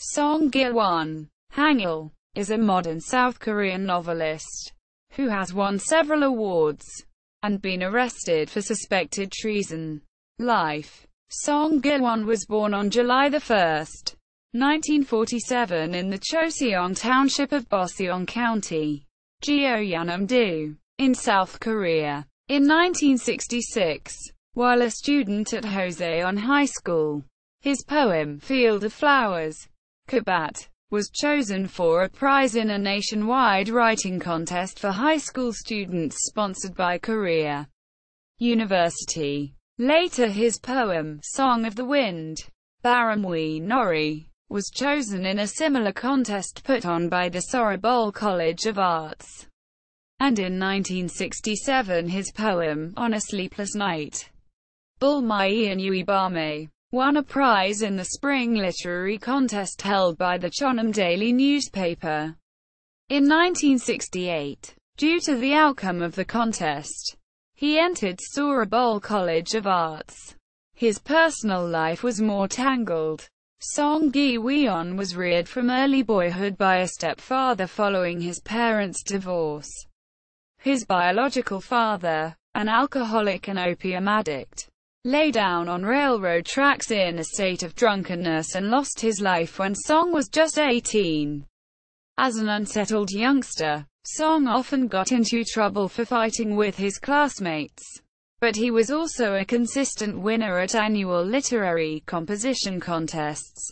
Song Giwon, Hangul, is a modern South Korean novelist who has won several awards and been arrested for suspected treason. Life. Song Giwon was born on July 1, 1947 in the Choseong township of Boseong County, Gyeongnam-do, in South Korea. In 1966, while a student at Hoseon High School, his poem, Field of Flowers, Kabat, was chosen for a prize in a nationwide writing contest for high school students sponsored by Korea University. Later his poem, Song of the Wind, Baramwi Nori, was chosen in a similar contest put on by the Sorobol College of Arts. And in 1967 his poem, On a Sleepless Night, Bulmai Inui Bame, won a prize in the spring literary contest held by the Chonam Daily newspaper. In 1968, due to the outcome of the contest, he entered Sorobol College of Arts. His personal life was more tangled. Song Giwon was reared from early boyhood by a stepfather following his parents' divorce. His biological father, an alcoholic and opium addict, lay down on railroad tracks in a state of drunkenness and lost his life when Song was just 18. As an unsettled youngster, Song often got into trouble for fighting with his classmates, but he was also a consistent winner at annual literary composition contests,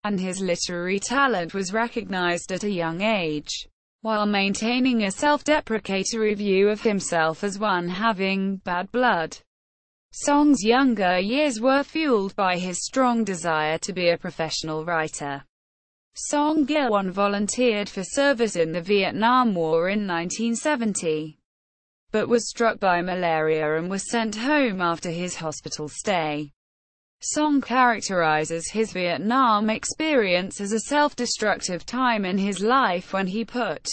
and his literary talent was recognized at a young age, while maintaining a self-deprecatory view of himself as one having bad blood. Song's younger years were fueled by his strong desire to be a professional writer. Song Giwon volunteered for service in the Vietnam War in 1970, but was struck by malaria and was sent home after his hospital stay. Song characterizes his Vietnam experience as a self-destructive time in his life when he put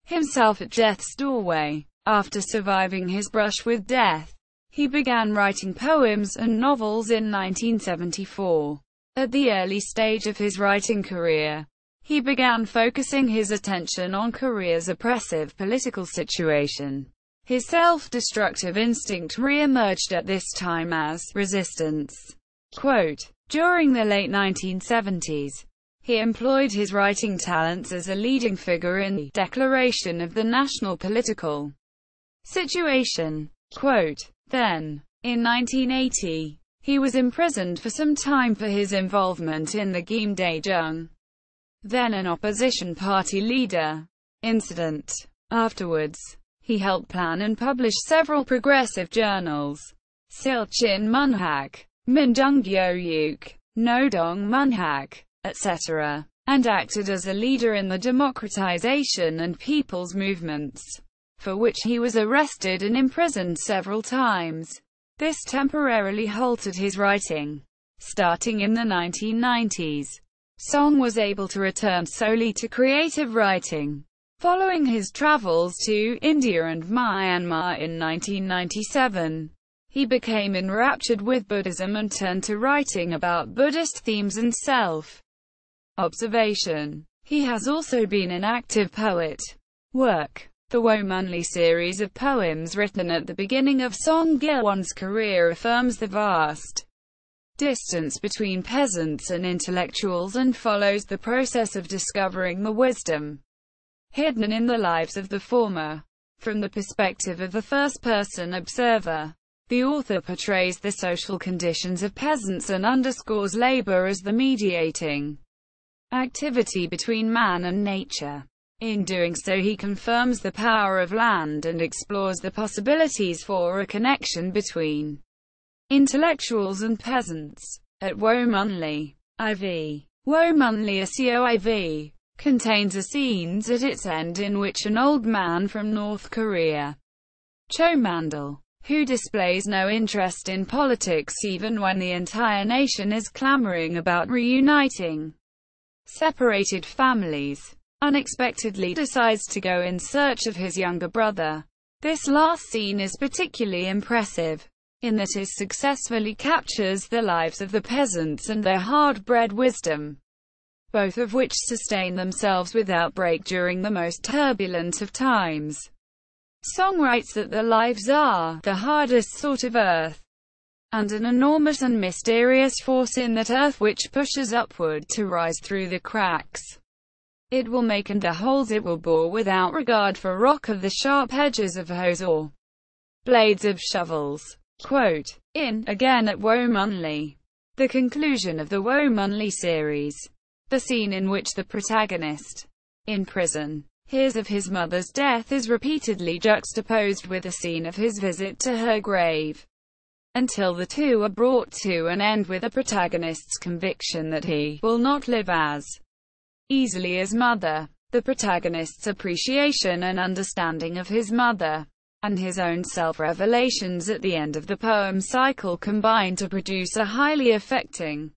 himself at death's doorway. After surviving his brush with death, he began writing poems and novels in 1974. At the early stage of his writing career, he began focusing his attention on Korea's oppressive political situation. His self-destructive instinct re-emerged at this time as resistance. Quote, during the late 1970s, he employed his writing talents as a leading figure in the declaration of the national political situation. Quote, then, in 1980, he was imprisoned for some time for his involvement in the Kim Dae-jung, then an opposition party leader, incident. Afterwards, he helped plan and publish several progressive journals, Silchin Munhak, Mindung Gyoyuk, Nodong Munhak, etc., and acted as a leader in the democratization and people's movements, for which he was arrested and imprisoned several times. This temporarily halted his writing. Starting in the 1990s, Song was able to return solely to creative writing. Following his travels to India and Myanmar in 1997, he became enraptured with Buddhism and turned to writing about Buddhist themes and self-observation. He has also been an active poet. Work. The Womanly series of poems written at the beginning of Song Giwon's career affirms the vast distance between peasants and intellectuals and follows the process of discovering the wisdom hidden in the lives of the former. From the perspective of the first-person observer, the author portrays the social conditions of peasants and underscores labor as the mediating activity between man and nature. In doing so he confirms the power of land and explores the possibilities for a connection between intellectuals and peasants. At Womanly, IV. Womanly COIV contains a scenes at its end in which an old man from North Korea, Cho Mandal, who displays no interest in politics even when the entire nation is clamoring about reuniting separated families, unexpectedly decides to go in search of his younger brother. This last scene is particularly impressive, in that it successfully captures the lives of the peasants and their hard-bred wisdom. both of which sustain themselves without break during the most turbulent of times. Song writes that their lives are the hardest sort of earth, and an enormous and mysterious force in that earth which pushes upward to rise through the cracks. It will make and the holes it will bore without regard for rock of the sharp edges of hoes or blades of shovels. Quote, in Again at Womunli, the conclusion of the Womunli series, the scene in which the protagonist, in prison, hears of his mother's death is repeatedly juxtaposed with the scene of his visit to her grave, until the two are brought to an end with the protagonist's conviction that he will not live as easily as mother. The protagonist's appreciation and understanding of his mother, and his own self-revelations at the end of the poem cycle combine to produce a highly affecting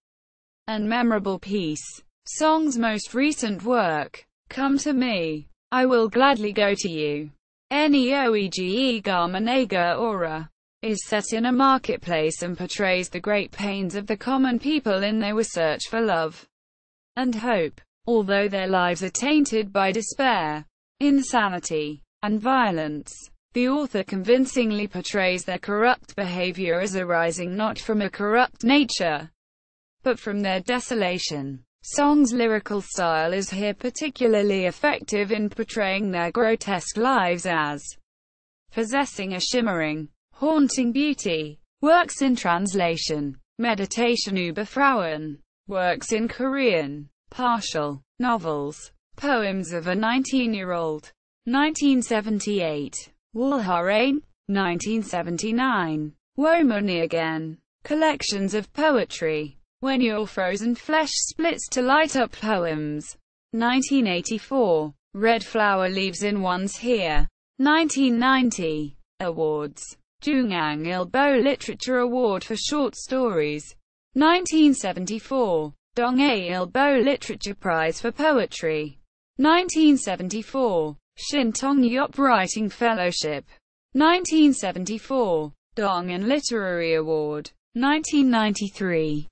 and memorable piece. Song's most recent work, Come to Me, I Will Gladly Go to You, Neoege Garmanega Aura, is set in a marketplace and portrays the great pains of the common people in their search for love and hope. Although their lives are tainted by despair, insanity, and violence, the author convincingly portrays their corrupt behavior as arising not from a corrupt nature, but from their desolation. Song's lyrical style is here particularly effective in portraying their grotesque lives as possessing a shimmering, haunting beauty. Works in translation. Meditation über Frauen. Works in Korean. Partial. Novels. Poems of a 19-year-old. 1978. Woolharain. 1979. Womunli Again. Collections of poetry. When Your Frozen Flesh Splits to Light Up Poems. 1984. Red Flower Leaves in One's Here. 1990. Awards. Jungang Ilbo Literature Award for Short Stories. 1974. Donghae Ilbo Literature Prize for Poetry. 1974. Shintong Yop Writing Fellowship. 1974. Donghan Literary Award. 1993.